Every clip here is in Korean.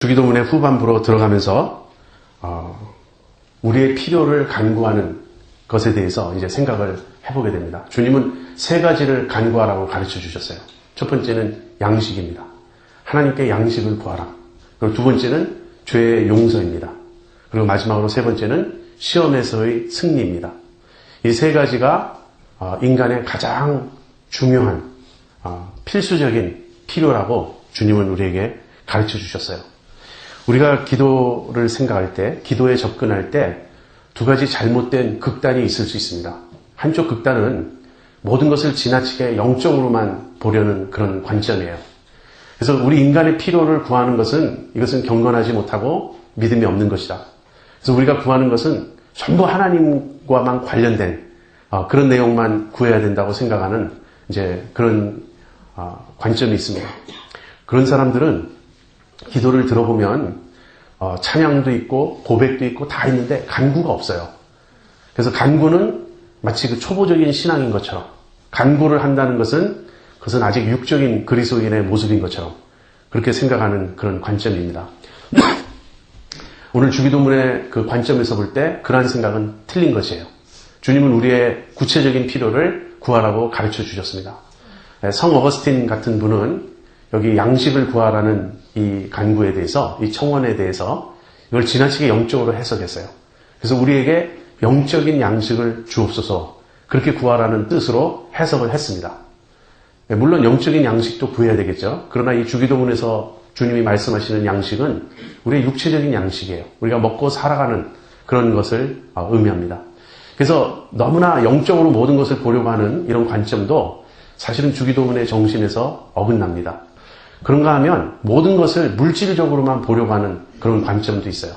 주기도문의 후반부로 들어가면서 우리의 필요를 간구하는 것에 대해서 이제 생각을 해보게 됩니다. 주님은 세 가지를 간구하라고 가르쳐 주셨어요. 첫 번째는 양식입니다. 하나님께 양식을 구하라. 그리고 두 번째는 죄의 용서입니다. 그리고 마지막으로 세 번째는 시험에서의 승리입니다. 이 세 가지가 인간의 가장 중요한 필수적인 필요라고 주님은 우리에게 가르쳐 주셨어요. 우리가 기도를 생각할 때, 기도에 접근할 때 두 가지 잘못된 극단이 있을 수 있습니다. 한쪽 극단은 모든 것을 지나치게 영적으로만 보려는 그런 관점이에요. 그래서 우리 인간의 필요를 구하는 것은 이것은 경건하지 못하고 믿음이 없는 것이다. 그래서 우리가 구하는 것은 전부 하나님과만 관련된 그런 내용만 구해야 된다고 생각하는 이제 그런 관점이 있습니다. 그런 사람들은 기도를 들어보면 찬양도 있고 고백도 있고 다 있는데 간구가 없어요. 그래서 간구는 마치 그 초보적인 신앙인 것처럼, 간구를 한다는 것은 그것은 아직 육적인 그리스도인의 모습인 것처럼 그렇게 생각하는 그런 관점입니다. 오늘 주기도문의 그 관점에서 볼 때 그러한 생각은 틀린 것이에요. 주님은 우리의 구체적인 필요를 구하라고 가르쳐 주셨습니다. 성 어거스틴 같은 분은 여기 양식을 구하라는 이 간구에 대해서, 이 청원에 대해서 이걸 지나치게 영적으로 해석했어요. 그래서 우리에게 영적인 양식을 주옵소서, 그렇게 구하라는 뜻으로 해석을 했습니다. 물론 영적인 양식도 구해야 되겠죠. 그러나 이 주기도문에서 주님이 말씀하시는 양식은 우리의 육체적인 양식이에요. 우리가 먹고 살아가는 그런 것을 의미합니다. 그래서 너무나 영적으로 모든 것을 보려고 하는 이런 관점도 사실은 주기도문의 정신에서 어긋납니다. 그런가 하면 모든 것을 물질적으로만 보려고 하는 그런 관점도 있어요.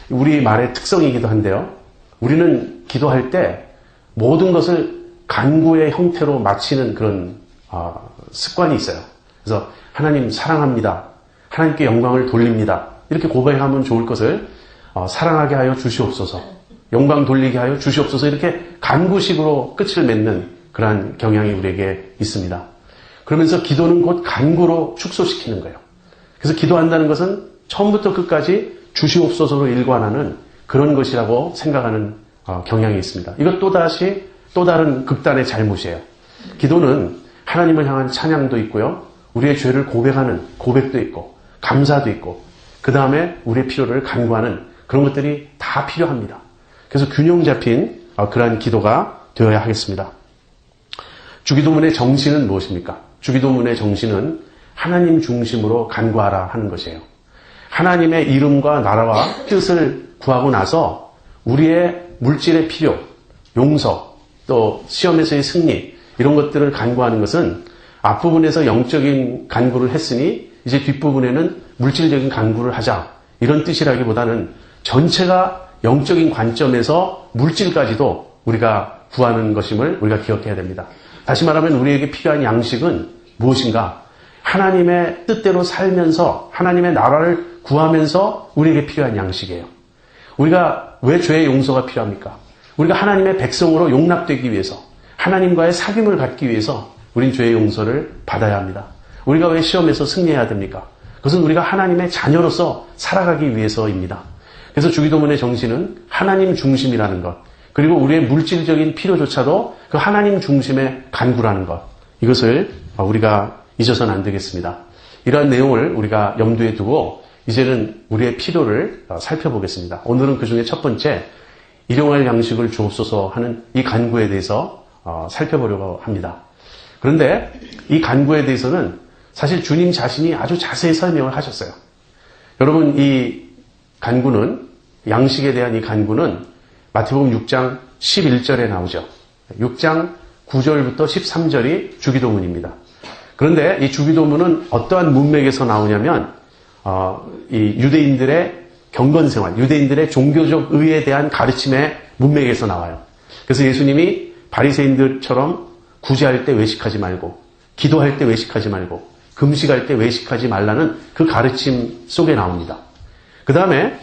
우리 말의 특성이기도 한데요. 우리는 기도할 때 모든 것을 간구의 형태로 마치는 그런 습관이 있어요. 그래서 하나님 사랑합니다. 하나님께 영광을 돌립니다. 이렇게 고백하면 좋을 것을 사랑하게 하여 주시옵소서, 영광 돌리게 하여 주시옵소서, 이렇게 간구식으로 끝을 맺는 그러한 경향이 우리에게 있습니다. 그러면서 기도는 곧 간구로 축소시키는 거예요. 그래서 기도한다는 것은 처음부터 끝까지 주시옵소서로 일관하는 그런 것이라고 생각하는 경향이 있습니다. 이것 또다시 또 다른 극단의 잘못이에요. 기도는 하나님을 향한 찬양도 있고요, 우리의 죄를 고백하는 고백도 있고 감사도 있고, 그 다음에 우리의 필요를 간구하는 그런 것들이 다 필요합니다. 그래서 균형 잡힌 그러한 기도가 되어야 하겠습니다. 주기도문의 정신은 무엇입니까? 주기도문의 정신은 하나님 중심으로 간구하라 하는 것이에요. 하나님의 이름과 나라와 뜻을 구하고 나서 우리의 물질의 필요, 용서, 또 시험에서의 승리, 이런 것들을 간구하는 것은 앞부분에서 영적인 간구를 했으니 이제 뒷부분에는 물질적인 간구를 하자, 이런 뜻이라기보다는 전체가 영적인 관점에서 물질까지도 우리가 구하는 것임을 우리가 기억해야 됩니다. 다시 말하면 우리에게 필요한 양식은 무엇인가? 하나님의 뜻대로 살면서 하나님의 나라를 구하면서 우리에게 필요한 양식이에요. 우리가 왜 죄의 용서가 필요합니까? 우리가 하나님의 백성으로 용납되기 위해서, 하나님과의 사귐을 갖기 위해서 우린 죄의 용서를 받아야 합니다. 우리가 왜 시험에서 승리해야 됩니까? 그것은 우리가 하나님의 자녀로서 살아가기 위해서입니다. 그래서 주기도문의 정신은 하나님 중심이라는 것, 그리고 우리의 물질적인 필요조차도 그 하나님 중심의 간구라는 것, 이것을 우리가 잊어서는 안 되겠습니다. 이러한 내용을 우리가 염두에 두고 이제는 우리의 필요를 살펴보겠습니다. 오늘은 그 중에 첫 번째, 일용할 양식을 주옵소서 하는 이 간구에 대해서 살펴보려고 합니다. 그런데 이 간구에 대해서는 사실 주님 자신이 아주 자세히 설명을 하셨어요. 여러분, 이 간구는, 양식에 대한 이 간구는 마태복음 6장 11절에 나오죠. 6장 9절부터 13절이 주기도문입니다. 그런데 이 주기도문은 어떠한 문맥에서 나오냐면 이 유대인들의 경건생활, 유대인들의 종교적 의에 대한 가르침의 문맥에서 나와요. 그래서 예수님이 바리새인들처럼 구제할 때 외식하지 말고, 기도할 때 외식하지 말고, 금식할 때 외식하지 말라는 그 가르침 속에 나옵니다. 그 다음에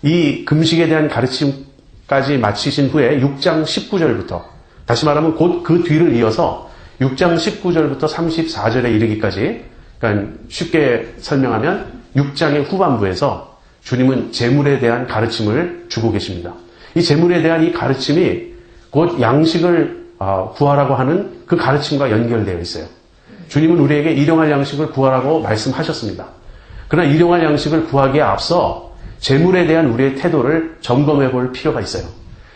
이 금식에 대한 가르침까지 마치신 후에 6장 19절부터, 다시 말하면 곧 그 뒤를 이어서 6장 19절부터 34절에 이르기까지, 그러니까 쉽게 설명하면 6장의 후반부에서 주님은 재물에 대한 가르침을 주고 계십니다. 이 재물에 대한 이 가르침이 곧 양식을 구하라고 하는 그 가르침과 연결되어 있어요. 주님은 우리에게 일용할 양식을 구하라고 말씀하셨습니다. 그러나 일용할 양식을 구하기에 앞서 재물에 대한 우리의 태도를 점검해 볼 필요가 있어요.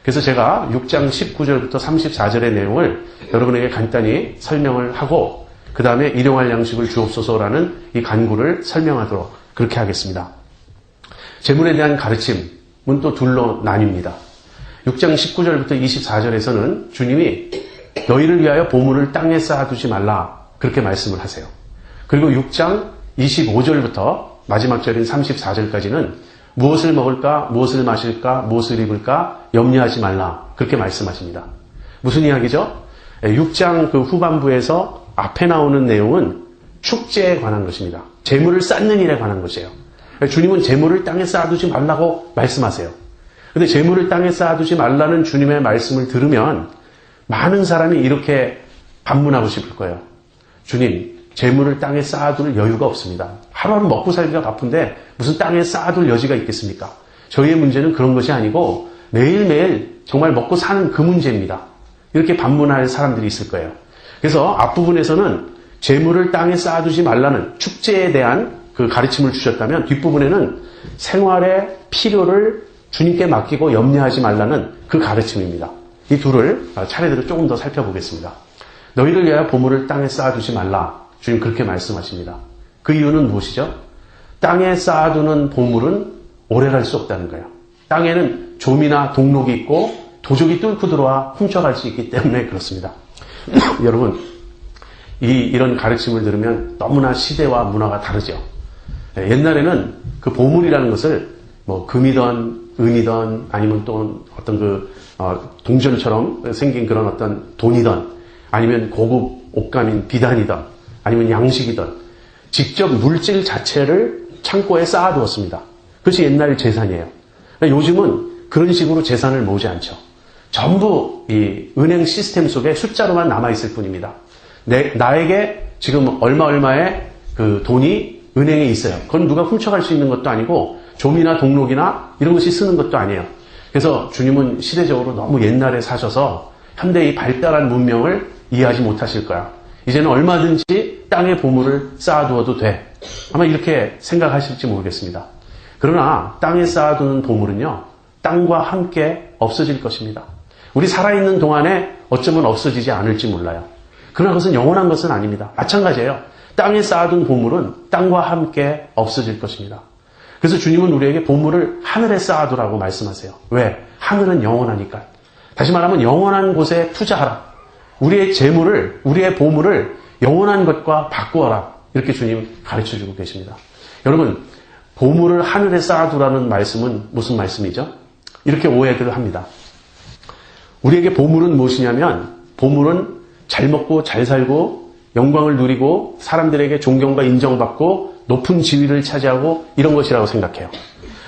그래서 제가 6장 19절부터 34절의 내용을 여러분에게 간단히 설명을 하고 그 다음에 일용할 양식을 주옵소서라는 이 간구를 설명하도록 그렇게 하겠습니다. 재물에 대한 가르침은 또 둘로 나뉩니다. 6장 19절부터 24절에서는 주님이 너희를 위하여 보물을 땅에 쌓아두지 말라 그렇게 말씀을 하세요. 그리고 6장 25절부터 마지막 절인 34절까지는 무엇을 먹을까, 무엇을 마실까, 무엇을 입을까 염려하지 말라 그렇게 말씀하십니다. 무슨 이야기죠? 6장 그 후반부에서 앞에 나오는 내용은 축제에 관한 것입니다. 재물을 쌓는 일에 관한 것이에요. 주님은 재물을 땅에 쌓아두지 말라고 말씀하세요. 그런데 재물을 땅에 쌓아두지 말라는 주님의 말씀을 들으면 많은 사람이 이렇게 반문하고 싶을 거예요. 주님, 재물을 땅에 쌓아둘 여유가 없습니다. 하루하루 먹고 살기가 바쁜데 무슨 땅에 쌓아둘 여지가 있겠습니까? 저희의 문제는 그런 것이 아니고 매일매일 정말 먹고 사는 그 문제입니다. 이렇게 반문할 사람들이 있을 거예요. 그래서 앞부분에서는 재물을 땅에 쌓아두지 말라는 축제에 대한 그 가르침을 주셨다면 뒷부분에는 생활의 필요를 주님께 맡기고 염려하지 말라는 그 가르침입니다. 이 둘을 차례대로 조금 더 살펴보겠습니다. 너희를 위하여 보물을 땅에 쌓아두지 말라. 주님 그렇게 말씀하십니다. 그 이유는 무엇이죠? 땅에 쌓아두는 보물은 오래갈 수 없다는 거예요. 땅에는 좀이나 동록이 있고 도적이 뚫고 들어와 훔쳐갈 수 있기 때문에 그렇습니다. 여러분, 이런 가르침을 들으면 너무나 시대와 문화가 다르죠. 옛날에는 그 보물이라는 것을 뭐 금이던 은이던 아니면 또 어떤 동전처럼 생긴 그런 어떤 돈이던 아니면 고급 옷감인 비단이던 아니면 양식이던 직접 물질 자체를 창고에 쌓아두었습니다. 그것이 옛날 재산이에요. 요즘은 그런 식으로 재산을 모으지 않죠. 전부 이 은행 시스템 속에 숫자로만 남아있을 뿐입니다. 나에게 지금 얼마의 그 돈이 은행에 있어요. 그건 누가 훔쳐갈 수 있는 것도 아니고 좀이나 동록이나 이런 것이 쓰는 것도 아니에요. 그래서 주님은 시대적으로 너무 옛날에 사셔서 현대의 발달한 문명을 이해하지 못하실 거야. 이제는 얼마든지 땅에 보물을 쌓아두어도 돼. 아마 이렇게 생각하실지 모르겠습니다. 그러나 땅에 쌓아두는 보물은요, 땅과 함께 없어질 것입니다. 우리 살아있는 동안에 어쩌면 없어지지 않을지 몰라요. 그러나 그것은 영원한 것은 아닙니다. 마찬가지예요. 땅에 쌓아둔 보물은 땅과 함께 없어질 것입니다. 그래서 주님은 우리에게 보물을 하늘에 쌓아두라고 말씀하세요. 왜? 하늘은 영원하니까. 다시 말하면 영원한 곳에 투자하라. 우리의 재물을, 우리의 보물을 영원한 것과 바꾸어라. 이렇게 주님 가르쳐주고 계십니다. 여러분, 보물을 하늘에 쌓아두라는 말씀은 무슨 말씀이죠? 이렇게 오해들을 합니다. 우리에게 보물은 무엇이냐면, 보물은 잘 먹고 잘 살고 영광을 누리고 사람들에게 존경과 인정받고 높은 지위를 차지하고 이런 것이라고 생각해요.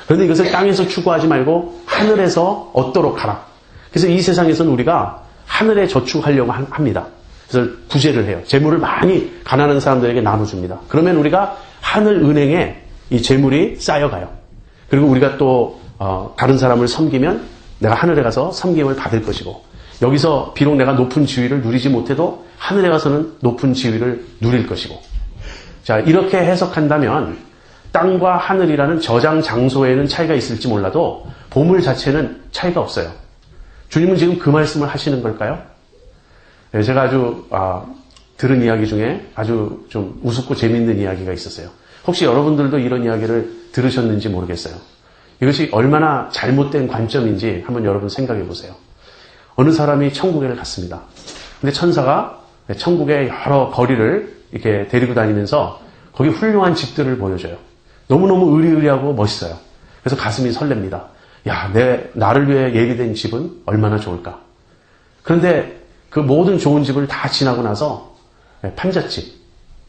그런데 이것을 땅에서 추구하지 말고 하늘에서 얻도록 하라. 그래서 이 세상에서는 우리가 하늘에 저축하려고 합니다. 그래서 구제를 해요. 재물을 많이 가난한 사람들에게 나눠줍니다. 그러면 우리가 하늘 은행에 이 재물이 쌓여가요. 그리고 우리가 또 다른 사람을 섬기면 내가 하늘에 가서 섬김을 받을 것이고, 여기서 비록 내가 높은 지위를 누리지 못해도 하늘에 가서는 높은 지위를 누릴 것이고. 자, 이렇게 해석한다면 땅과 하늘이라는 저장 장소에는 차이가 있을지 몰라도 보물 자체는 차이가 없어요. 주님은 지금 그 말씀을 하시는 걸까요? 제가 아주 들은 이야기 중에 아주 좀 우습고 재밌는 이야기가 있었어요. 혹시 여러분들도 이런 이야기를 들으셨는지 모르겠어요. 이것이 얼마나 잘못된 관점인지 한번 여러분 생각해 보세요. 어느 사람이 천국에 갔습니다. 근데 천사가 천국의 여러 거리를 이렇게 데리고 다니면서 거기 훌륭한 집들을 보여줘요. 너무너무 의리의리하고 멋있어요. 그래서 가슴이 설렙니다. 야, 나를 위해 예비된 집은 얼마나 좋을까. 그런데 그 모든 좋은 집을 다 지나고 나서 판잣집,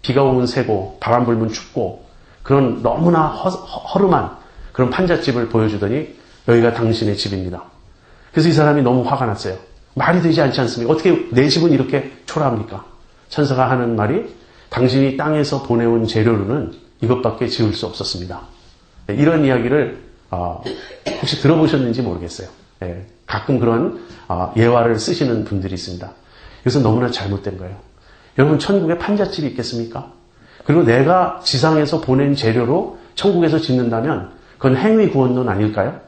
비가 오면 새고 바람 불면 춥고 그런 너무나 허름한 그런 판잣집을 보여주더니 여기가 당신의 집입니다. 그래서 이 사람이 너무 화가 났어요. 말이 되지 않지 않습니까? 어떻게 내 집은 이렇게 초라합니까? 천사가 하는 말이, 당신이 땅에서 보내온 재료로는 이것밖에 지을 수 없었습니다. 이런 이야기를 혹시 들어보셨는지 모르겠어요. 가끔 그런 예화를 쓰시는 분들이 있습니다. 이것은 너무나 잘못된 거예요. 여러분, 천국에 판잣집이 있겠습니까? 그리고 내가 지상에서 보낸 재료로 천국에서 짓는다면 그건 행위 구원론 아닐까요?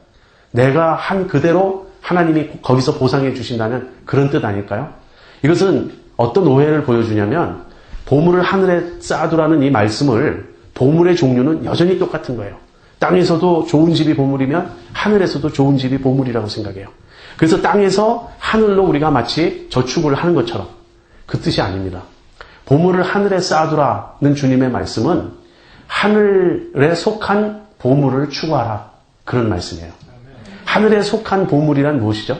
내가 한 그대로 하나님이 거기서 보상해 주신다면 그런 뜻 아닐까요? 이것은 어떤 오해를 보여주냐면 보물을 하늘에 쌓아두라는 이 말씀을 보물의 종류는 여전히 똑같은 거예요. 땅에서도 좋은 집이 보물이면 하늘에서도 좋은 집이 보물이라고 생각해요. 그래서 땅에서 하늘로 우리가 마치 저축을 하는 것처럼 그 뜻이 아닙니다. 보물을 하늘에 쌓아두라는 주님의 말씀은 하늘에 속한 보물을 추구하라, 그런 말씀이에요. 하늘에 속한 보물이란 무엇이죠?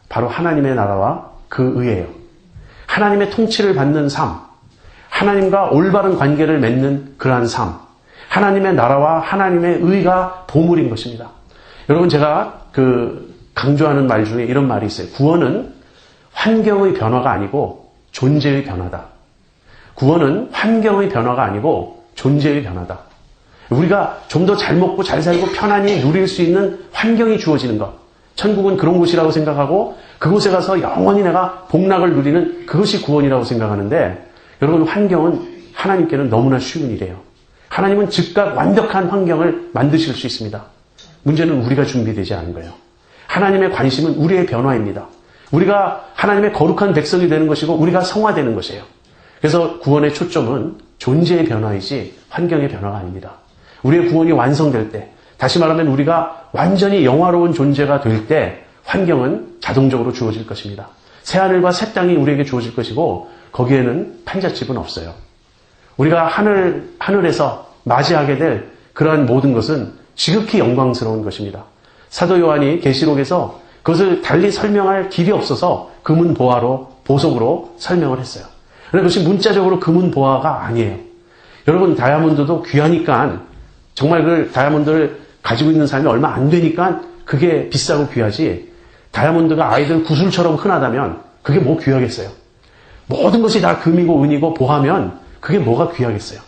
바로 하나님의 나라와 그 의예요. 하나님의 통치를 받는 삶, 하나님과 올바른 관계를 맺는 그러한 삶, 하나님의 나라와 하나님의 의가 보물인 것입니다. 여러분, 제가 강조하는 말 중에 이런 말이 있어요. 구원은 환경의 변화가 아니고 존재의 변화다. 구원은 환경의 변화가 아니고 존재의 변화다. 우리가 좀 더 잘 먹고 잘 살고 편안히 누릴 수 있는 환경이 주어지는 것. 천국은 그런 곳이라고 생각하고 그곳에 가서 영원히 내가 복락을 누리는 그것이 구원이라고 생각하는데, 여러분, 환경은 하나님께는 너무나 쉬운 일이에요. 하나님은 즉각 완벽한 환경을 만드실 수 있습니다. 문제는 우리가 준비되지 않은 거예요. 하나님의 관심은 우리의 변화입니다. 우리가 하나님의 거룩한 백성이 되는 것이고 우리가 성화되는 것이에요. 그래서 구원의 초점은 존재의 변화이지 환경의 변화가 아닙니다. 우리의 구원이 완성될 때, 다시 말하면 우리가 완전히 영화로운 존재가 될 때 환경은 자동적으로 주어질 것입니다. 새하늘과 새 땅이 우리에게 주어질 것이고 거기에는 판잣집은 없어요. 우리가 하늘에서 맞이하게 될 그러한 모든 것은 지극히 영광스러운 것입니다. 사도 요한이 계시록에서 그것을 달리 설명할 길이 없어서 금은보화로, 보석으로 설명을 했어요. 그런데 그것이 문자적으로 금은보화가 아니에요. 여러분, 다이아몬드도 귀하니까, 정말 그 다이아몬드를 가지고 있는 사람이 얼마 안 되니까 그게 비싸고 귀하지, 다이아몬드가 아이들 구슬처럼 흔하다면 그게 뭐 귀하겠어요? 모든 것이 다 금이고 은이고 보하면 그게 뭐가 귀하겠어요?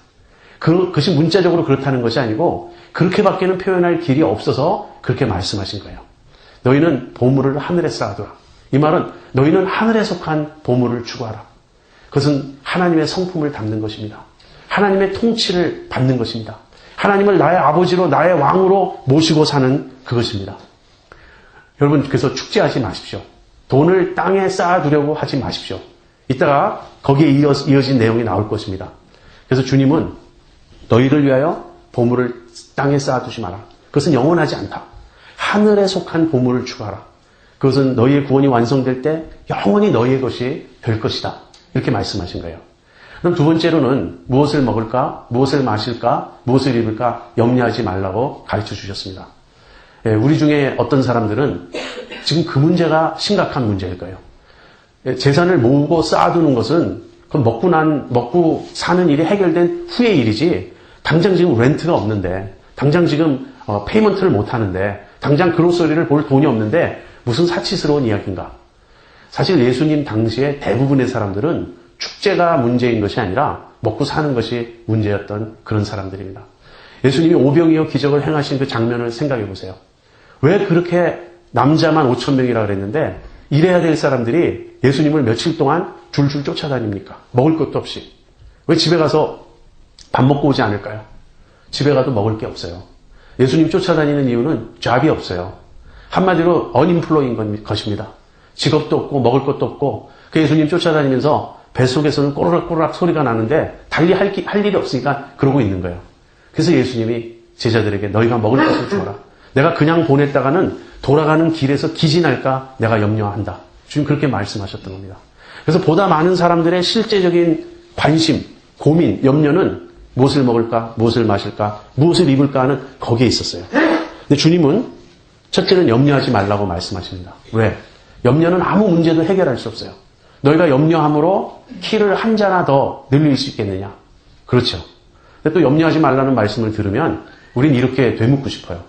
그것이 문자적으로 그렇다는 것이 아니고 그렇게밖에는 표현할 길이 없어서 그렇게 말씀하신 거예요. 너희는 보물을 하늘에 쌓아두라. 이 말은 너희는 하늘에 속한 보물을 추구하라. 그것은 하나님의 성품을 담는 것입니다. 하나님의 통치를 받는 것입니다. 하나님을 나의 아버지로, 나의 왕으로 모시고 사는 그것입니다. 여러분, 그래서 축제하지 마십시오. 돈을 땅에 쌓아두려고 하지 마십시오. 이따가 거기에 이어진 내용이 나올 것입니다. 그래서 주님은 너희를 위하여 보물을 땅에 쌓아두지 마라. 그것은 영원하지 않다. 하늘에 속한 보물을 추구하라. 그것은 너희의 구원이 완성될 때 영원히 너희의 것이 될 것이다. 이렇게 말씀하신 거예요. 그럼 두 번째로는 무엇을 먹을까, 무엇을 마실까, 무엇을 입을까 염려하지 말라고 가르쳐 주셨습니다. 우리 중에 어떤 사람들은 지금 그 문제가 심각한 문제일 거예요. 재산을 모으고 쌓아두는 것은 그건 먹고 사는 일이 해결된 후의 일이지, 당장 지금 렌트가 없는데, 당장 지금 페이먼트를 못 하는데, 당장 그로서리를 볼 돈이 없는데 무슨 사치스러운 이야기인가. 사실 예수님 당시에 대부분의 사람들은 축제가 문제인 것이 아니라 먹고 사는 것이 문제였던 그런 사람들입니다. 예수님이 오병이어 기적을 행하신 그 장면을 생각해 보세요. 왜 그렇게 남자만 5,000명이라 그랬는데 일해야 될 사람들이 예수님을 며칠 동안 줄줄 쫓아다닙니까? 먹을 것도 없이. 왜 집에 가서 밥 먹고 오지 않을까요? 집에 가도 먹을 게 없어요. 예수님 쫓아다니는 이유는 잡이 없어요. 한마디로 언임플로이인 것입니다. 직업도 없고 먹을 것도 없고 그 예수님 쫓아다니면서 뱃속에서는 꼬르락꼬르락 소리가 나는데 달리 할 일이 없으니까 그러고 있는 거예요. 그래서 예수님이 제자들에게 너희가 먹을 것을 주어라. 내가 그냥 보냈다가는 돌아가는 길에서 기진할까 내가 염려한다. 주님 그렇게 말씀하셨던 겁니다. 그래서 보다 많은 사람들의 실제적인 관심, 고민, 염려는 무엇을 먹을까, 무엇을 마실까, 무엇을 입을까 하는 거기에 있었어요. 근데 주님은 첫째는 염려하지 말라고 말씀하십니다. 왜? 염려는 아무 문제도 해결할 수 없어요. 너희가 염려함으로 키를 한 자나 더 늘릴 수 있겠느냐? 그렇죠. 근데 또 염려하지 말라는 말씀을 들으면 우린 이렇게 되묻고 싶어요.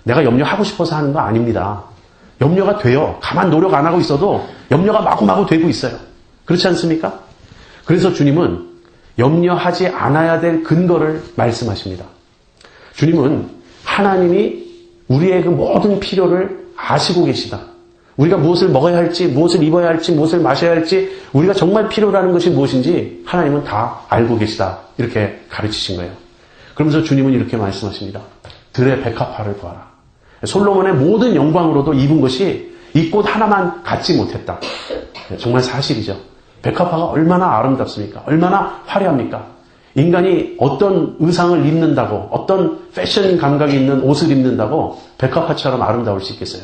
내가 염려하고 싶어서 하는 거 아닙니다. 염려가 돼요. 가만 노력 안 하고 있어도 염려가 마구마구 되고 있어요. 그렇지 않습니까? 그래서 주님은 염려하지 않아야 될 근거를 말씀하십니다. 주님은 하나님이 우리의 그 모든 필요를 아시고 계시다. 우리가 무엇을 먹어야 할지, 무엇을 입어야 할지, 무엇을 마셔야 할지, 우리가 정말 필요로 하는 것이 무엇인지 하나님은 다 알고 계시다. 이렇게 가르치신 거예요. 그러면서 주님은 이렇게 말씀하십니다. 들의 백합화를 보아라. 솔로몬의 모든 영광으로도 입은 것이 이 꽃 하나만 갖지 못했다. 정말 사실이죠. 백합화가 얼마나 아름답습니까? 얼마나 화려합니까? 인간이 어떤 의상을 입는다고, 어떤 패션 감각이 있는 옷을 입는다고 백합화처럼 아름다울 수 있겠어요?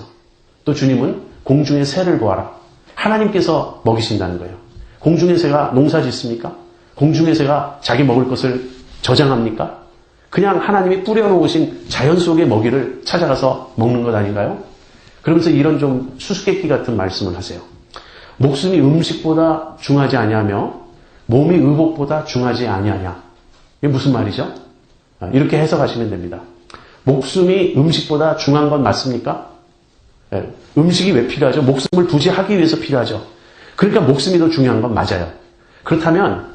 또 주님은 공중의 새를 보아라. 하나님께서 먹이신다는 거예요. 공중의 새가 농사 짓습니까? 공중의 새가 자기 먹을 것을 저장합니까? 그냥 하나님이 뿌려놓으신 자연 속의 먹이를 찾아가서 먹는 것 아닌가요? 그러면서 이런 좀 수수께끼 같은 말씀을 하세요. 목숨이 음식보다 중하지 아니하며 몸이 의복보다 중하지 아니하냐. 이게 무슨 말이죠? 이렇게 해석하시면 됩니다. 목숨이 음식보다 중한 건 맞습니까? 음식이 왜 필요하죠? 목숨을 부지하기 위해서 필요하죠. 그러니까 목숨이 더 중요한 건 맞아요. 그렇다면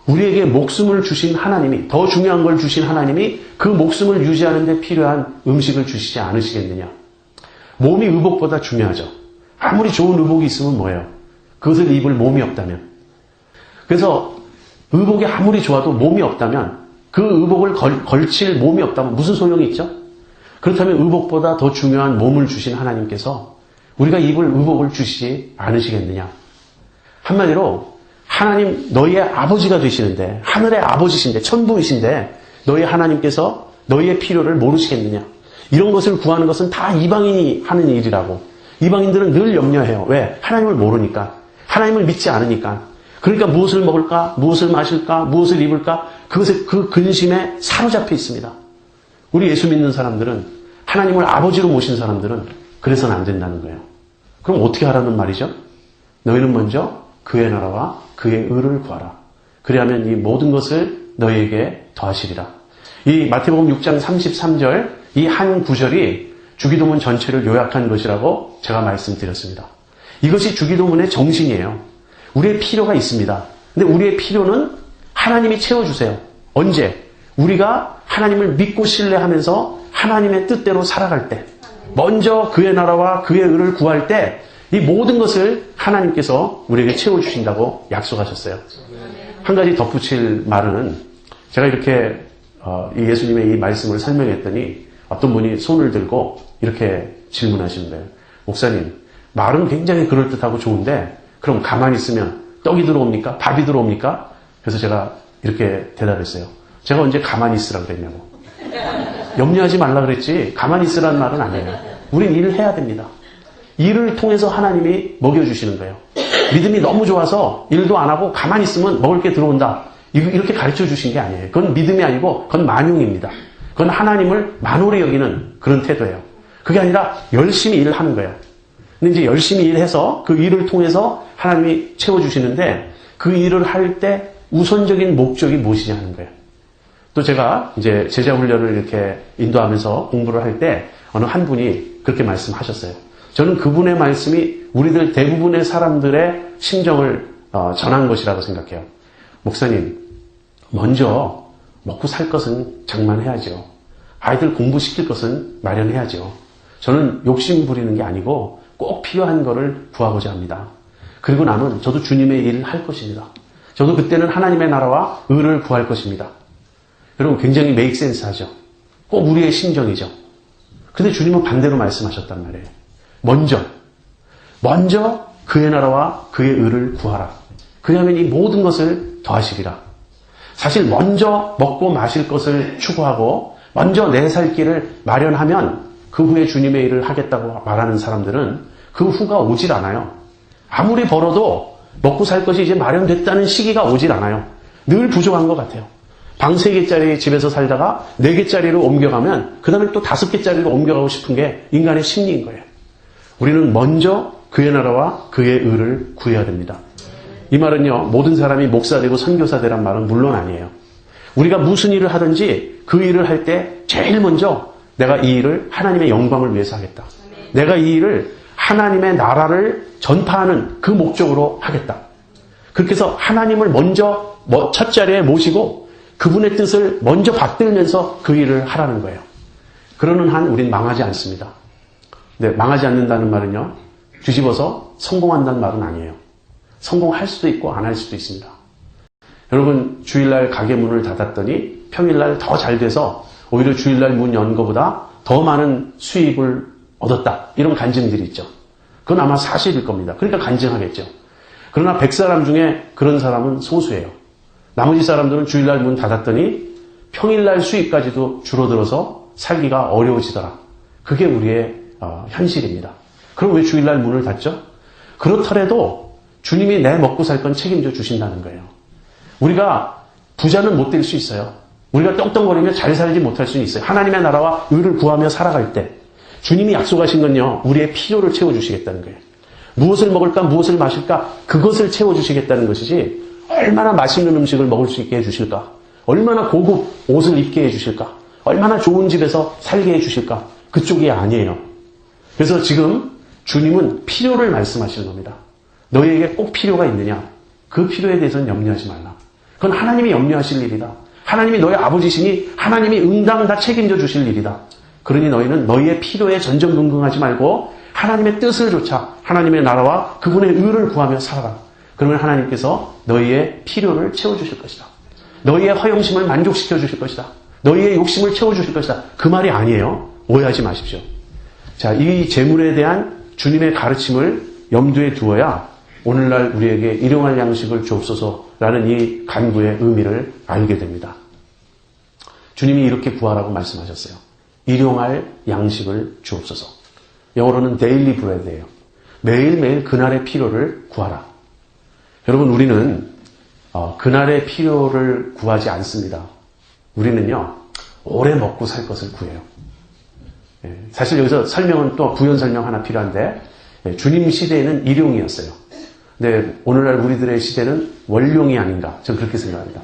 우리에게 목숨을 주신 하나님이, 더 중요한 걸 주신 하나님이 그 목숨을 유지하는 데 필요한 음식을 주시지 않으시겠느냐. 몸이 의복보다 중요하죠. 아무리 좋은 의복이 있으면 뭐예요? 그것을 입을 몸이 없다면. 그래서 의복이 아무리 좋아도 몸이 없다면, 그 의복을 걸칠 몸이 없다면 무슨 소용이 있죠? 그렇다면 의복보다 더 중요한 몸을 주신 하나님께서 우리가 입을 의복을 주시지 않으시겠느냐. 한마디로 하나님 너희의 아버지가 되시는데, 하늘의 아버지신데, 천부이신데 너희 하나님께서 너희의 필요를 모르시겠느냐. 이런 것을 구하는 것은 다 이방인이 하는 일이라고. 이방인들은 늘 염려해요. 왜? 하나님을 모르니까. 하나님을 믿지 않으니까. 그러니까 무엇을 먹을까? 무엇을 마실까? 무엇을 입을까? 그것에 그 근심에 사로잡혀 있습니다. 우리 예수 믿는 사람들은, 하나님을 아버지로 모신 사람들은 그래서는 안 된다는 거예요. 그럼 어떻게 하라는 말이죠? 너희는 먼저 그의 나라와 그의 의를 구하라. 그리하면 이 모든 것을 너희에게 더하시리라. 이 마태복음 6장 33절 이 한 구절이 주기도문 전체를 요약한 것이라고 제가 말씀드렸습니다. 이것이 주기도문의 정신이에요. 우리의 필요가 있습니다. 근데 우리의 필요는 하나님이 채워주세요. 언제? 우리가 하나님을 믿고 신뢰하면서 하나님의 뜻대로 살아갈 때, 먼저 그의 나라와 그의 의를 구할 때 이 모든 것을 하나님께서 우리에게 채워주신다고 약속하셨어요. 한 가지 덧붙일 말은, 제가 이렇게 이 예수님의 이 말씀을 설명했더니 어떤 분이 손을 들고 이렇게 질문하시는 거예요. 목사님, 말은 굉장히 그럴듯하고 좋은데 그럼 가만히 있으면 떡이 들어옵니까? 밥이 들어옵니까? 그래서 제가 이렇게 대답했어요. 제가 언제 가만히 있으라고 그랬냐고. 염려하지 말라 그랬지 가만히 있으라는 말은 아니에요. 우린 일을 해야 됩니다. 일을 통해서 하나님이 먹여주시는 거예요. 믿음이 너무 좋아서 일도 안 하고 가만히 있으면 먹을 게 들어온다. 이렇게 가르쳐 주신 게 아니에요. 그건 믿음이 아니고 그건 만용입니다. 그건 하나님을 만홀히 여기는 그런 태도예요. 그게 아니라 열심히 일을 하는 거예요. 근데 이제 열심히 일해서 그 일을 통해서 하나님이 채워주시는데 그 일을 할 때 우선적인 목적이 무엇이냐 하는 거예요. 또 제가 이제 제자 훈련을 이렇게 인도하면서 공부를 할 때 어느 한 분이 그렇게 말씀하셨어요. 저는 그분의 말씀이 우리들 대부분의 사람들의 심정을 전한 것이라고 생각해요. 목사님, 먼저 먹고 살 것은 장만해야죠. 아이들 공부시킬 것은 마련해야죠. 저는 욕심 부리는 게 아니고 꼭 필요한 거를 구하고자 합니다. 그리고 나면 저도 주님의 일을 할 것입니다. 저도 그때는 하나님의 나라와 의를 구할 것입니다. 여러분 굉장히 메이크 센스 하죠. 꼭 우리의 심정이죠. 근데 주님은 반대로 말씀하셨단 말이에요. 먼저 그의 나라와 그의 의를 구하라. 그러면 이 모든 것을 더하시리라. 사실 먼저 먹고 마실 것을 추구하고 먼저 내 살 길을 마련하면 그 후에 주님의 일을 하겠다고 말하는 사람들은 그 후가 오질 않아요. 아무리 벌어도 먹고 살 것이 이제 마련됐다는 시기가 오질 않아요. 늘 부족한 것 같아요. 방 3개짜리 집에서 살다가 4개짜리로 옮겨가면 그 다음에 또 5개짜리로 옮겨가고 싶은 게 인간의 심리인 거예요. 우리는 먼저 그의 나라와 그의 의를 구해야 됩니다. 이 말은요, 모든 사람이 목사 되고 선교사 되란 말은 물론 아니에요. 우리가 무슨 일을 하든지 그 일을 할 때 제일 먼저 내가 이 일을 하나님의 영광을 위해서 하겠다. 내가 이 일을 하나님의 나라를 전파하는 그 목적으로 하겠다. 그렇게 해서 하나님을 먼저 첫 자리에 모시고 그분의 뜻을 먼저 받들면서 그 일을 하라는 거예요. 그러는 한 우린 망하지 않습니다. 근데 망하지 않는다는 말은요, 뒤집어서 성공한다는 말은 아니에요. 성공할 수도 있고 안 할 수도 있습니다. 여러분, 주일날 가게 문을 닫았더니 평일날 더 잘 돼서 오히려 주일날 문 연 것보다 더 많은 수익을 얻었다. 이런 간증들이 있죠. 그건 아마 사실일 겁니다. 그러니까 간증하겠죠. 그러나 100사람 중에 그런 사람은 소수예요. 나머지 사람들은 주일날 문 닫았더니 평일날 수익까지도 줄어들어서 살기가 어려워지더라. 그게 우리의 현실입니다. 그럼 왜 주일날 문을 닫죠? 그렇더라도 주님이 내 먹고 살 건 책임져 주신다는 거예요. 우리가 부자는 못 될 수 있어요. 우리가 떵떵거리며 잘 살지 못할 수는 있어요. 하나님의 나라와 의를 구하며 살아갈 때 주님이 약속하신 건요, 우리의 필요를 채워주시겠다는 거예요. 무엇을 먹을까, 무엇을 마실까, 그것을 채워주시겠다는 것이지, 얼마나 맛있는 음식을 먹을 수 있게 해주실까, 얼마나 고급 옷을 입게 해주실까, 얼마나 좋은 집에서 살게 해주실까, 그쪽이 아니에요. 그래서 지금 주님은 필요를 말씀하시는 겁니다. 너희에게 꼭 필요가 있느냐? 그 필요에 대해서는 염려하지 말라. 그건 하나님이 염려하실 일이다. 하나님이 너희 아버지시니 하나님이 응당 다 책임져 주실 일이다. 그러니 너희는 너희의 필요에 전전긍긍하지 말고 하나님의 뜻을 좇아 하나님의 나라와 그분의 의를 구하며 살아라. 그러면 하나님께서 너희의 필요를 채워주실 것이다. 너희의 허영심을 만족시켜 주실 것이다. 너희의 욕심을 채워주실 것이다. 그 말이 아니에요. 오해하지 마십시오. 자, 이 재물에 대한 주님의 가르침을 염두에 두어야 오늘날 우리에게 일용할 양식을 주옵소서라는 이 간구의 의미를 알게 됩니다. 주님이 이렇게 구하라고 말씀하셨어요. 일용할 양식을 주옵소서. 영어로는 daily bread예요. 매일매일 그날의 필요를 구하라. 여러분, 우리는 그날의 필요를 구하지 않습니다. 우리는요, 오래 먹고 살 것을 구해요. 사실 여기서 설명은 또 부연 설명 하나 필요한데, 주님 시대에는 일용이었어요. 근데 오늘날 우리들의 시대는 월용이 아닌가, 저는 그렇게 생각합니다.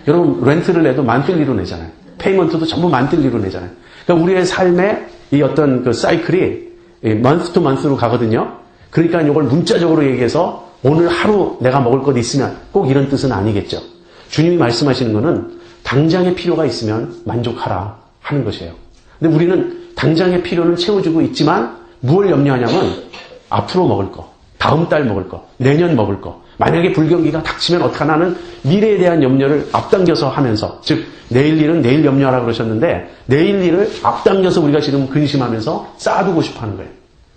여러분, 렌트를 내도 만들리로 내잖아요. 페이먼트도 전부 만들리로 내잖아요. 그러니까 우리의 삶의 이 어떤 그 사이클이 month to month로 가거든요. 그러니까 이걸 문자적으로 얘기해서 오늘 하루 내가 먹을 것 있으면 꼭 이런 뜻은 아니겠죠. 주님이 말씀하시는 것은 당장의 필요가 있으면 만족하라 하는 것이에요. 근데 우리는 당장의 필요는 채워주고 있지만 무엇을 염려하냐면 앞으로 먹을 거, 다음 달 먹을 거, 내년 먹을 거, 만약에 불경기가 닥치면 어떡하나 하는 미래에 대한 염려를 앞당겨서 하면서, 즉 내일 일은 내일 염려하라 그러셨는데 내일 일을 앞당겨서 우리가 지금 근심하면서 쌓아두고 싶어 하는 거예요.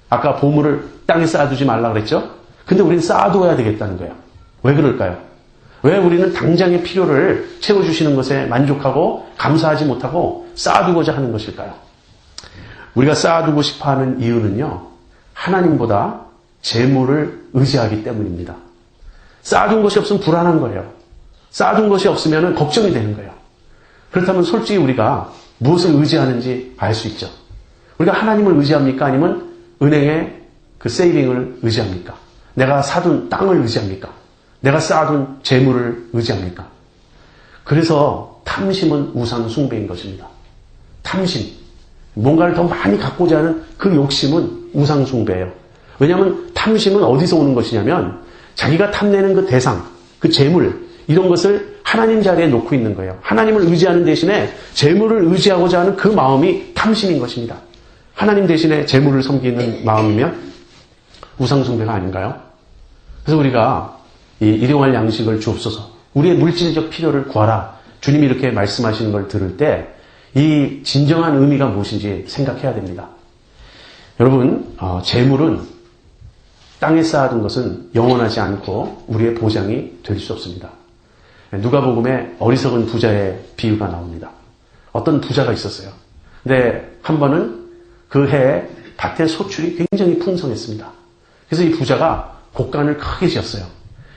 아까 보물을 땅에 쌓아두지 말라 그랬죠? 근데 우리는 쌓아두어야 되겠다는 거예요. 왜 그럴까요? 왜 우리는 당장의 필요를 채워주시는 것에 만족하고 감사하지 못하고 쌓아두고자 하는 것일까요? 우리가 쌓아두고 싶어하는 이유는요, 하나님보다 재물을 의지하기 때문입니다. 쌓아둔 것이 없으면 불안한 거예요. 쌓아둔 것이 없으면 걱정이 되는 거예요. 그렇다면 솔직히 우리가 무엇을 의지하는지 알 수 있죠. 우리가 하나님을 의지합니까? 아니면 은행의 그 세이빙을 의지합니까? 내가 사둔 땅을 의지합니까? 내가 쌓아둔 재물을 의지합니까? 그래서 탐심은 우상 숭배인 것입니다. 탐심. 뭔가를 더 많이 갖고자 하는 그 욕심은 우상 숭배예요. 왜냐하면 탐심은 어디서 오는 것이냐면 자기가 탐내는 그 대상, 그 재물, 이런 것을 하나님 자리에 놓고 있는 거예요. 하나님을 의지하는 대신에 재물을 의지하고자 하는 그 마음이 탐심인 것입니다. 하나님 대신에 재물을 섬기는 마음이면 우상 숭배가 아닌가요? 그래서 우리가 이 일용할 양식을 주옵소서, 우리의 물질적 필요를 구하라, 주님이 이렇게 말씀하시는 걸 들을 때 이 진정한 의미가 무엇인지 생각해야 됩니다. 여러분, 재물은 땅에 쌓아둔 것은 영원하지 않고 우리의 보장이 될 수 없습니다. 누가복음에 어리석은 부자의 비유가 나옵니다. 어떤 부자가 있었어요. 근데 한 번은 그 해에 밭에 소출이 굉장히 풍성했습니다. 그래서 이 부자가 곡간을 크게 지었어요.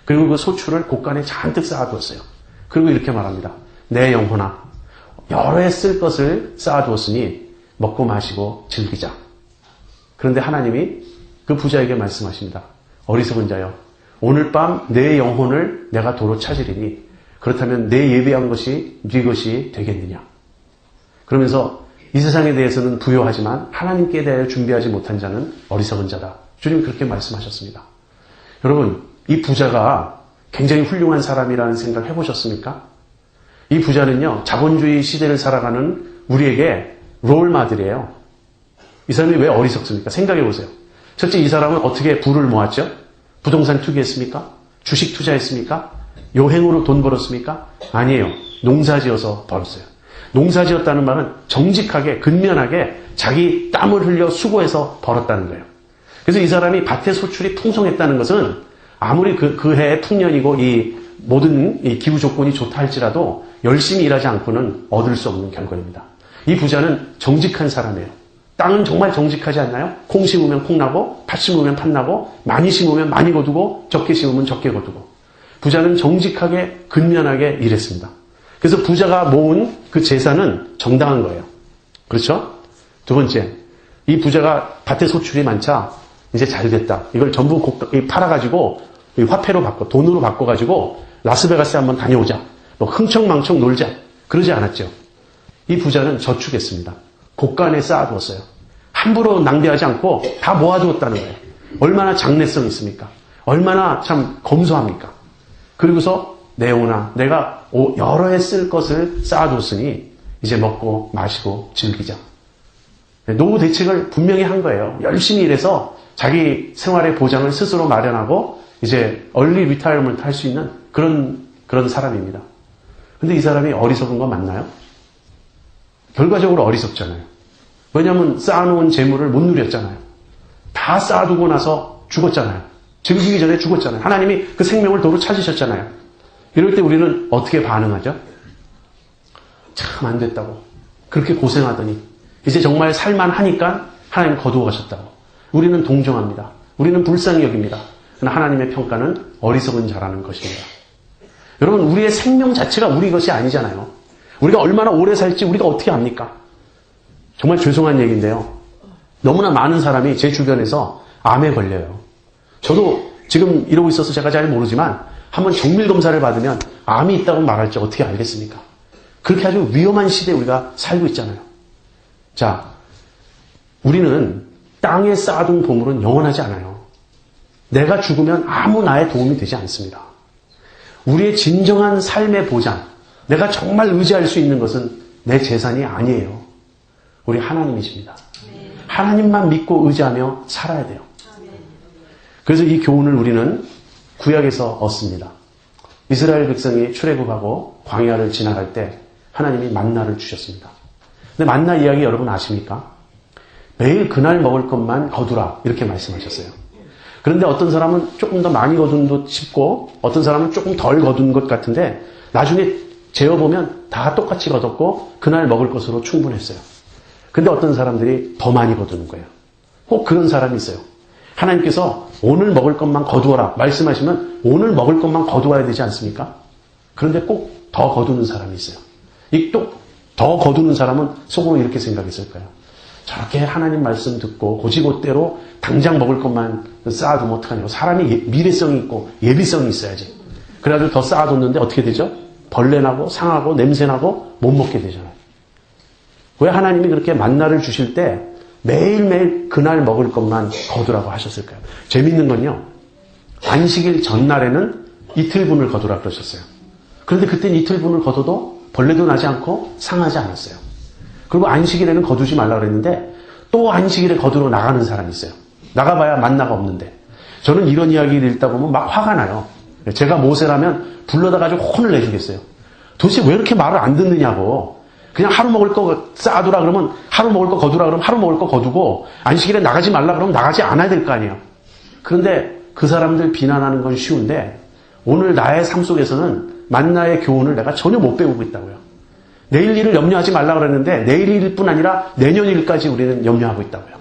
그리고 그 소출을 곡간에 잔뜩 쌓아두었어요. 그리고 이렇게 말합니다. 내 영혼아, 여러 해 쓸 것을 쌓아두었으니 먹고 마시고 즐기자. 그런데 하나님이 그 부자에게 말씀하십니다. 어리석은 자여, 오늘 밤 내 영혼을 내가 도로 찾으리니 그렇다면 내 예배한 것이 네 것이 되겠느냐. 그러면서 이 세상에 대해서는 부요하지만 하나님께 대하여 준비하지 못한 자는 어리석은 자다. 주님이 그렇게 말씀하셨습니다. 여러분, 이 부자가 굉장히 훌륭한 사람이라는 생각 해보셨습니까? 이 부자는요, 자본주의 시대를 살아가는 우리에게 롤모델이에요. 이 사람이 왜 어리석습니까? 생각해 보세요. 첫째, 이 사람은 어떻게 부를 모았죠? 부동산 투기했습니까? 주식 투자했습니까? 여행으로 돈 벌었습니까? 아니에요. 농사 지어서 벌었어요. 농사 지었다는 말은 정직하게, 근면하게 자기 땀을 흘려 수고해서 벌었다는 거예요. 그래서 이 사람이 밭의 소출이 풍성했다는 것은 아무리 그 해의 풍년이고 이 모든 이 기후 조건이 좋다 할지라도 열심히 일하지 않고는 얻을 수 없는 결과입니다. 이 부자는 정직한 사람이에요. 땅은 정말 정직하지 않나요? 콩 심으면 콩 나고, 팥 심으면 팥 나고, 많이 심으면 많이 거두고, 적게 심으면 적게 거두고. 부자는 정직하게, 근면하게 일했습니다. 그래서 부자가 모은 그 재산은 정당한 거예요. 그렇죠? 두 번째, 이 부자가 밭에 소출이 많자 이제 잘 됐다. 이걸 전부 팔아가지고 화폐로 바꿔, 돈으로 바꿔가지고 라스베가스에 한번 다녀오자. 뭐 흥청망청 놀자. 그러지 않았죠. 이 부자는 저축했습니다. 곳간에 쌓아두었어요. 함부로 낭비하지 않고 다 모아두었다는 거예요. 얼마나 장래성 있습니까? 얼마나 참 검소합니까? 그리고서 내오나 내가 여러 해 쓸 것을 쌓아뒀으니 이제 먹고 마시고 즐기자. 노후 대책을 분명히 한 거예요. 열심히 일해서 자기 생활의 보장을 스스로 마련하고 이제 얼리 리타이어먼트 할 수 있는 그런 사람입니다. 근데 이 사람이 어리석은 건 맞나요? 결과적으로 어리석잖아요. 왜냐하면 쌓아놓은 재물을 못 누렸잖아요. 다 쌓아두고 나서 죽었잖아요. 즐기기 전에 죽었잖아요. 하나님이 그 생명을 도로 찾으셨잖아요. 이럴 때 우리는 어떻게 반응하죠? 참 안 됐다고. 그렇게 고생하더니 이제 정말 살만하니까 하나님 거두어 가셨다고. 우리는 동정합니다. 우리는 불쌍히 여깁니다. 그러나 하나님의 평가는 어리석은 자라는 것입니다. 여러분, 우리의 생명 자체가 우리 것이 아니잖아요. 우리가 얼마나 오래 살지 우리가 어떻게 압니까? 정말 죄송한 얘기인데요. 너무나 많은 사람이 제 주변에서 암에 걸려요. 저도 지금 이러고 있어서 제가 잘 모르지만 한번 정밀 검사를 받으면 암이 있다고 말할지 어떻게 알겠습니까? 그렇게 아주 위험한 시대에 우리가 살고 있잖아요. 자, 우리는 땅에 쌓아둔 보물은 영원하지 않아요. 내가 죽으면 아무 나의 도움이 되지 않습니다. 우리의 진정한 삶의 보장, 내가 정말 의지할 수 있는 것은 내 재산이 아니에요. 우리 하나님이십니다. 하나님만 믿고 의지하며 살아야 돼요. 그래서 이 교훈을 우리는 구약에서 얻습니다. 이스라엘 백성이 출애굽하고 광야를 지나갈 때 하나님이 만나를 주셨습니다. 근데 만나 이야기 여러분 아십니까? 매일 그날 먹을 것만 거두라 이렇게 말씀하셨어요. 그런데 어떤 사람은 조금 더 많이 거둔 듯 싶고 어떤 사람은 조금 덜 거둔 것 같은데 나중에 재어보면 다 똑같이 거뒀고 그날 먹을 것으로 충분했어요. 근데 어떤 사람들이 더 많이 거두는 거예요. 꼭 그런 사람이 있어요. 하나님께서 오늘 먹을 것만 거두어라 말씀하시면 오늘 먹을 것만 거두어야 되지 않습니까? 그런데 꼭 더 거두는 사람이 있어요. 이 또 더 거두는 사람은 속으로 이렇게 생각했을 거예요. 저렇게 하나님 말씀 듣고 고지고대로 당장 먹을 것만 쌓아두면 어떡하냐고. 사람이 미래성이 있고 예비성이 있어야지. 그래가지고 더 쌓아뒀는데 어떻게 되죠? 벌레 나고 상하고 냄새 나고 못 먹게 되잖아요. 왜 하나님이 그렇게 만나를 주실 때 매일매일 그날 먹을 것만 거두라고 하셨을까요? 재밌는 건요. 안식일 전날에는 이틀분을 거두라 그러셨어요. 그런데 그때는 이틀분을 거둬도 벌레도 나지 않고 상하지 않았어요. 그리고 안식일에는 거두지 말라 그랬는데 또 안식일에 거두러 나가는 사람이 있어요. 나가봐야 만나가 없는데. 저는 이런 이야기를 읽다 보면 막 화가 나요. 제가 모세라면 불러다 가지고 혼을 내주겠어요. 도대체 왜 이렇게 말을 안 듣느냐고. 그냥 하루 먹을 거 쌓아두라 그러면 하루 먹을 거 거두라 그러면 하루 먹을 거 거두고 안식일에 나가지 말라 그러면 나가지 않아야 될 거 아니에요. 그런데 그 사람들 비난하는 건 쉬운데 오늘 나의 삶 속에서는 만나의 교훈을 내가 전혀 못 배우고 있다고요. 내일 일을 염려하지 말라 그랬는데 내일 일뿐 아니라 내년 일까지 우리는 염려하고 있다고요.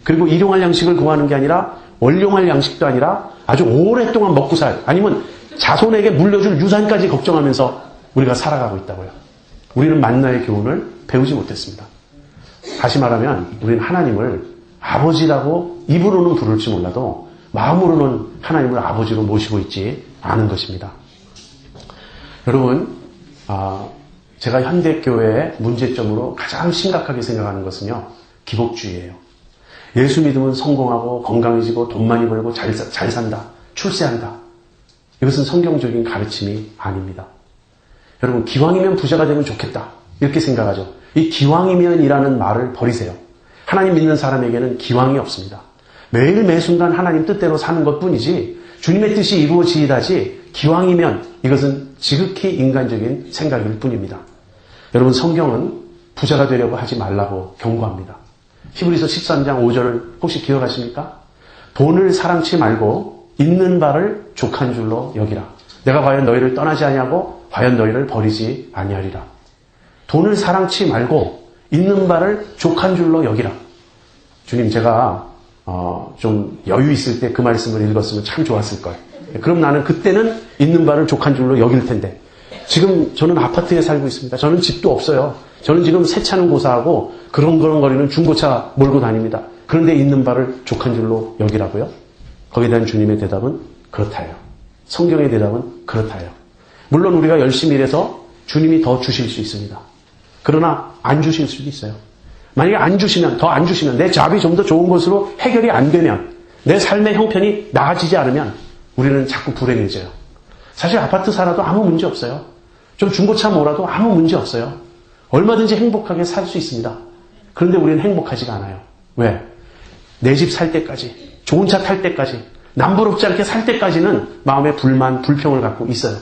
그리고 일용할 양식을 구하는 게 아니라 월용할 양식도 아니라 아주 오랫동안 먹고 살 아니면 자손에게 물려줄 유산까지 걱정하면서 우리가 살아가고 있다고요. 우리는 만나의 교훈을 배우지 못했습니다. 다시 말하면 우리는 하나님을 아버지라고 입으로는 부를지 몰라도 마음으로는 하나님을 아버지로 모시고 있지 않은 것입니다. 여러분, 제가 현대교회의 문제점으로 가장 심각하게 생각하는 것은요. 기복주의예요. 예수 믿으면 성공하고 건강해지고 돈 많이 벌고 잘 산다. 출세한다. 이것은 성경적인 가르침이 아닙니다. 여러분, 기왕이면 부자가 되면 좋겠다 이렇게 생각하죠. 이 기왕이면이라는 말을 버리세요. 하나님 믿는 사람에게는 기왕이 없습니다. 매일 매순간 하나님 뜻대로 사는 것뿐이지 주님의 뜻이 이루어지이다지 기왕이면 이것은 지극히 인간적인 생각일 뿐입니다. 여러분, 성경은 부자가 되려고 하지 말라고 경고합니다. 히브리서 13장 5절을 혹시 기억하십니까? 돈을 사랑치 말고 있는 바를 족한 줄로 여기라. 내가 과연 너희를 떠나지 아니하고 과연 너희를 버리지 아니하리라. 돈을 사랑치 말고 있는 바를 족한 줄로 여기라. 주님, 제가 좀 여유 있을 때 그 말씀을 읽었으면 참 좋았을 걸. 그럼 나는 그때는 있는 바를 족한 줄로 여길 텐데. 지금 저는 아파트에 살고 있습니다. 저는 집도 없어요. 저는 지금 세차는 고사하고 그런거리는 중고차 몰고 다닙니다. 그런데 있는 바를 족한 줄로 여기라고요? 거기에 대한 주님의 대답은 그렇다예요. 성경의 대답은 그렇다예요. 물론 우리가 열심히 일해서 주님이 더 주실 수 있습니다. 그러나 안 주실 수도 있어요. 만약에 더 안 주시면, 내 잡이 좀 더 좋은 것으로 해결이 안 되면, 내 삶의 형편이 나아지지 않으면 우리는 자꾸 불행해져요. 사실 아파트 살아도 아무 문제 없어요. 좀 중고차 몰아도 아무 문제 없어요. 얼마든지 행복하게 살 수 있습니다. 그런데 우리는 행복하지가 않아요. 왜? 내 집 살 때까지, 좋은 차 탈 때까지, 남부럽지 않게 살 때까지는 마음에 불만, 불평을 갖고 있어요.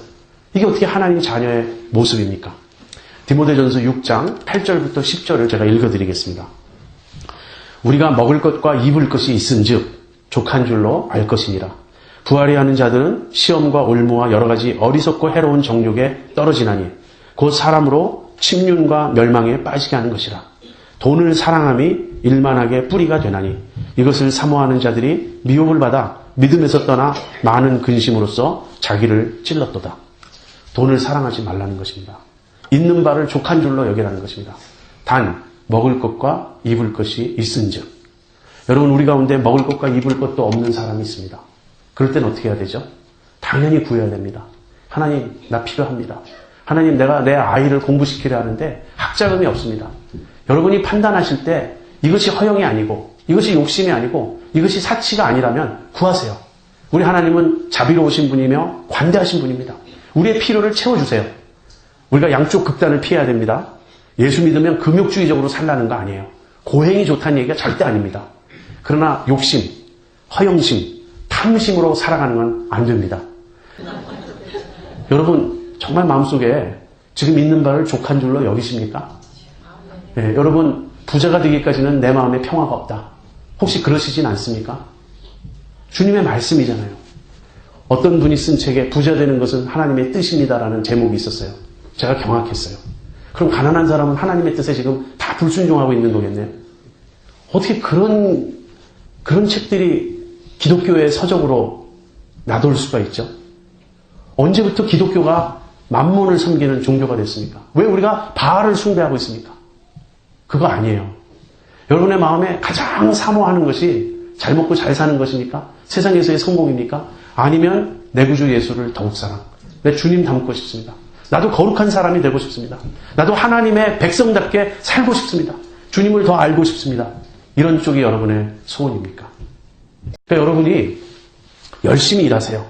이게 어떻게 하나님 자녀의 모습입니까? 디모데전서 6장 8절부터 10절을 제가 읽어드리겠습니다. 우리가 먹을 것과 입을 것이 있은즉 족한 줄로 알 것이니라. 부활이 하는 자들은 시험과 올무와 여러 가지 어리석고 해로운 정욕에 떨어지나니 곧 사람으로 침륜과 멸망에 빠지게 하는 것이라. 돈을 사랑함이 일만하게 뿌리가 되나니 이것을 사모하는 자들이 미움을 받아 믿음에서 떠나 많은 근심으로써 자기를 찔렀도다. 돈을 사랑하지 말라는 것입니다. 있는 바를 족한 줄로 여기라는 것입니다. 단 먹을 것과 입을 것이 있은즉. 여러분, 우리 가운데 먹을 것과 입을 것도 없는 사람이 있습니다. 그럴 땐 어떻게 해야 되죠? 당연히 구해야 됩니다. 하나님, 나 필요합니다. 하나님, 내가 내 아이를 공부시키려 하는데 학자금이 없습니다. 여러분이 판단하실 때 이것이 허영이 아니고 이것이 욕심이 아니고 이것이 사치가 아니라면 구하세요. 우리 하나님은 자비로우신 분이며 관대하신 분입니다. 우리의 필요를 채워주세요. 우리가 양쪽 극단을 피해야 됩니다. 예수 믿으면 금욕주의적으로 살라는 거 아니에요. 고행이 좋다는 얘기가 절대 아닙니다. 그러나 욕심, 허영심, 탐심으로 살아가는 건 안 됩니다. 여러분, 정말 마음속에 지금 있는 바를 족한 줄로 여기십니까? 네, 여러분, 부자가 되기까지는 내 마음에 평화가 없다. 혹시 그러시진 않습니까? 주님의 말씀이잖아요. 어떤 분이 쓴 책에 부자 되는 것은 하나님의 뜻입니다라는 제목이 있었어요. 제가 경악했어요. 그럼 가난한 사람은 하나님의 뜻에 지금 다 불순종하고 있는 거겠네요. 어떻게 그런 책들이 기독교의 서적으로 나돌 수가 있죠? 언제부터 기독교가 만몬을 섬기는 종교가 됐습니까? 왜 우리가 바알을 숭배하고 있습니까? 그거 아니에요. 여러분의 마음에 가장 사모하는 것이 잘 먹고 잘 사는 것입니까? 세상에서의 성공입니까? 아니면 내 구주 예수를 더욱 사랑, 내 주님 닮고 싶습니다. 나도 거룩한 사람이 되고 싶습니다. 나도 하나님의 백성답게 살고 싶습니다. 주님을 더 알고 싶습니다. 이런 쪽이 여러분의 소원입니까? 그러니까 여러분이 열심히 일하세요.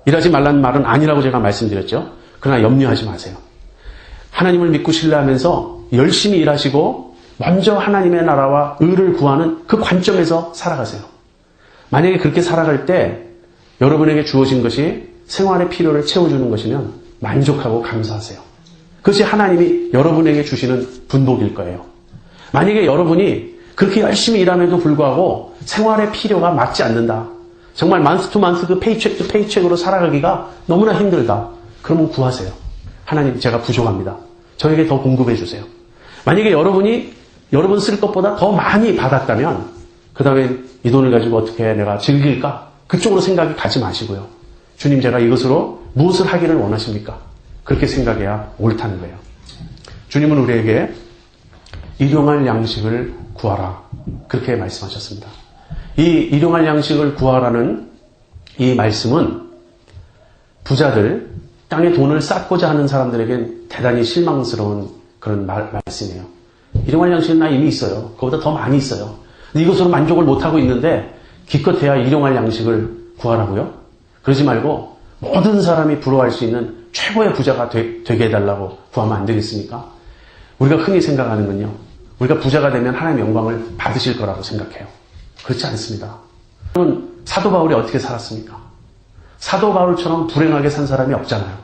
일하지 말라는 말은 아니라고 제가 말씀드렸죠. 그러나 염려하지 마세요. 하나님을 믿고 신뢰하면서 열심히 일하시고 먼저 하나님의 나라와 의를 구하는 그 관점에서 살아가세요. 만약에 그렇게 살아갈 때 여러분에게 주어진 것이 생활의 필요를 채워주는 것이면 만족하고 감사하세요. 그것이 하나님이 여러분에게 주시는 분복일 거예요. 만약에 여러분이 그렇게 열심히 일함에도 불구하고 생활의 필요가 맞지 않는다. 정말 만스 투 만스 그 페이첵 투 페이첵으로 살아가기가 너무나 힘들다. 그러면 구하세요. 하나님, 제가 부족합니다. 저에게 더 공급해 주세요. 만약에 여러분이 여러분 쓸 것보다 더 많이 받았다면 그 다음에 이 돈을 가지고 어떻게 내가 즐길까? 그쪽으로 생각이 가지 마시고요. 주님, 제가 이것으로 무엇을 하기를 원하십니까? 그렇게 생각해야 옳다는 거예요. 주님은 우리에게 일용할 양식을 구하라. 그렇게 말씀하셨습니다. 이 일용할 양식을 구하라는 이 말씀은 부자들, 땅에 돈을 쌓고자 하는 사람들에겐 대단히 실망스러운 그런 말씀이에요. 일용할 양식은 나 이미 있어요. 그거보다 더 많이 있어요. 근데 이것으로 만족을 못하고 있는데 기껏해야 일용할 양식을 구하라고요? 그러지 말고 모든 사람이 부러워할 수 있는 최고의 부자가 되게 해달라고 구하면 안 되겠습니까? 우리가 흔히 생각하는 건요, 우리가 부자가 되면 하나님의 영광을 받으실 거라고 생각해요. 그렇지 않습니다. 여러분, 사도 바울이 어떻게 살았습니까? 사도 바울처럼 불행하게 산 사람이 없잖아요.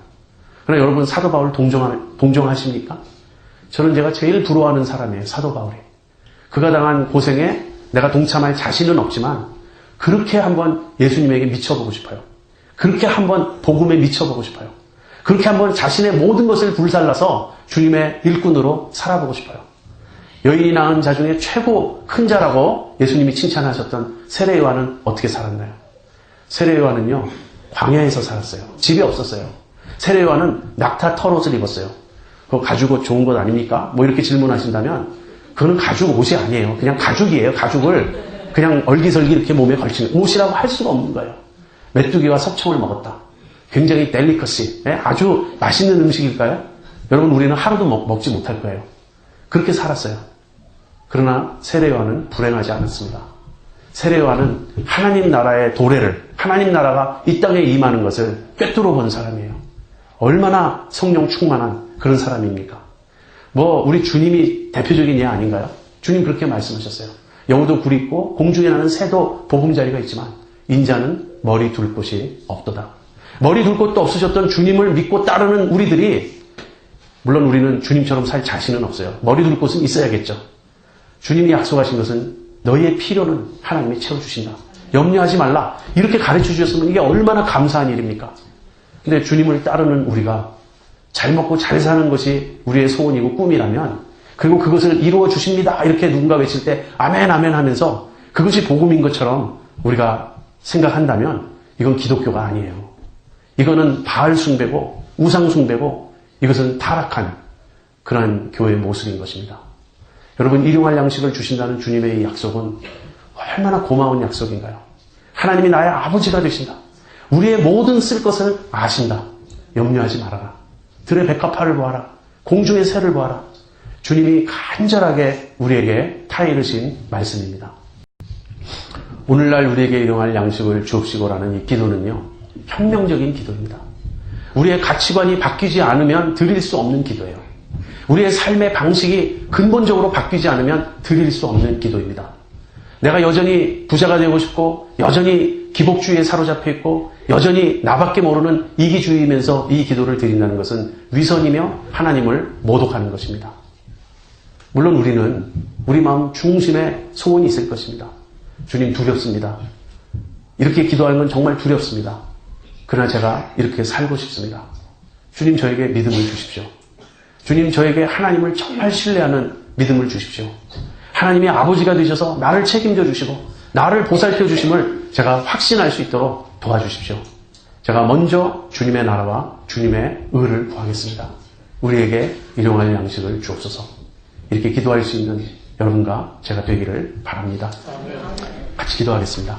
그러나 여러분, 사도 바울 동정하십니까? 저는 제가 제일 부러워하는 사람이에요. 사도 바울이. 그가 당한 고생에 내가 동참할 자신은 없지만 그렇게 한번 예수님에게 미쳐보고 싶어요. 그렇게 한번 복음에 미쳐보고 싶어요. 그렇게 한번 자신의 모든 것을 불살라서 주님의 일꾼으로 살아보고 싶어요. 여인이 낳은 자 중에 최고 큰 자라고 예수님이 칭찬하셨던 세례 요한은 어떻게 살았나요? 세례 요한은요, 광야에서 살았어요. 집이 없었어요. 세례 요한은 낙타 털옷을 입었어요. 그거 가죽옷 좋은 것 아닙니까? 뭐 이렇게 질문하신다면 그거는 가죽 옷이 아니에요. 그냥 가죽이에요. 가죽을 그냥 얼기설기 이렇게 몸에 걸치는 옷이라고 할 수가 없는 거예요. 메뚜기와 석청을 먹었다. 굉장히 델리커시, 아주 맛있는 음식일까요? 여러분, 우리는 하루도 먹지 못할 거예요. 그렇게 살았어요. 그러나 세례 요한은 불행하지 않았습니다. 세례 요한은 하나님 나라의 도래를, 하나님 나라가 이 땅에 임하는 것을 꿰뚫어 본 사람이에요. 얼마나 성령 충만한 그런 사람입니까? 우리 주님이 대표적인 예 아닌가요? 주님 그렇게 말씀하셨어요. 영어도 굴 있고 공중에 나는 새도 보금자리가 있지만 인자는 머리 둘 곳이 없도다. 머리 둘 곳도 없으셨던 주님을 믿고 따르는 우리들이, 물론 우리는 주님처럼 살 자신은 없어요. 머리 둘 곳은 있어야겠죠. 주님이 약속하신 것은 너희의 필요는 하나님이 채워주신다. 염려하지 말라. 이렇게 가르쳐 주셨으면 이게 얼마나 감사한 일입니까? 근데 주님을 따르는 우리가 잘 먹고 잘 사는 것이 우리의 소원이고 꿈이라면, 그리고 그것을 이루어 주십니다 이렇게 누군가 외칠 때 아멘 아멘 하면서 그것이 복음인 것처럼 우리가 생각한다면 이건 기독교가 아니에요. 이거는 바알 숭배고 우상 숭배고 이것은 타락한 그런 교회의 모습인 것입니다. 여러분, 일용할 양식을 주신다는 주님의 이 약속은 얼마나 고마운 약속인가요? 하나님이 나의 아버지가 되신다. 우리의 모든 쓸 것을 아신다. 염려하지 말아라. 들의 백합화를 보아라. 공중의 새를 보아라. 주님이 간절하게 우리에게 타이르신 말씀입니다. 오늘날 우리에게 일용할 양식을 주옵시고라는 이 기도는요, 혁명적인 기도입니다. 우리의 가치관이 바뀌지 않으면 드릴 수 없는 기도예요. 우리의 삶의 방식이 근본적으로 바뀌지 않으면 드릴 수 없는 기도입니다. 내가 여전히 부자가 되고 싶고 여전히 기복주의에 사로잡혀 있고 여전히 나밖에 모르는 이기주의이면서 이 기도를 드린다는 것은 위선이며 하나님을 모독하는 것입니다. 물론 우리는 우리 마음 중심에 소원이 있을 것입니다. 주님, 두렵습니다. 이렇게 기도하는 건 정말 두렵습니다. 그러나 제가 이렇게 살고 싶습니다. 주님, 저에게 믿음을 주십시오. 주님, 저에게 하나님을 정말 신뢰하는 믿음을 주십시오. 하나님이 아버지가 되셔서 나를 책임져 주시고 나를 보살펴 주심을 제가 확신할 수 있도록 도와주십시오. 제가 먼저 주님의 나라와 주님의 의를 구하겠습니다. 우리에게 일용할 양식을 주옵소서. 이렇게 기도할 수 있는 여러분과 제가 되기를 바랍니다. 같이 기도하겠습니다.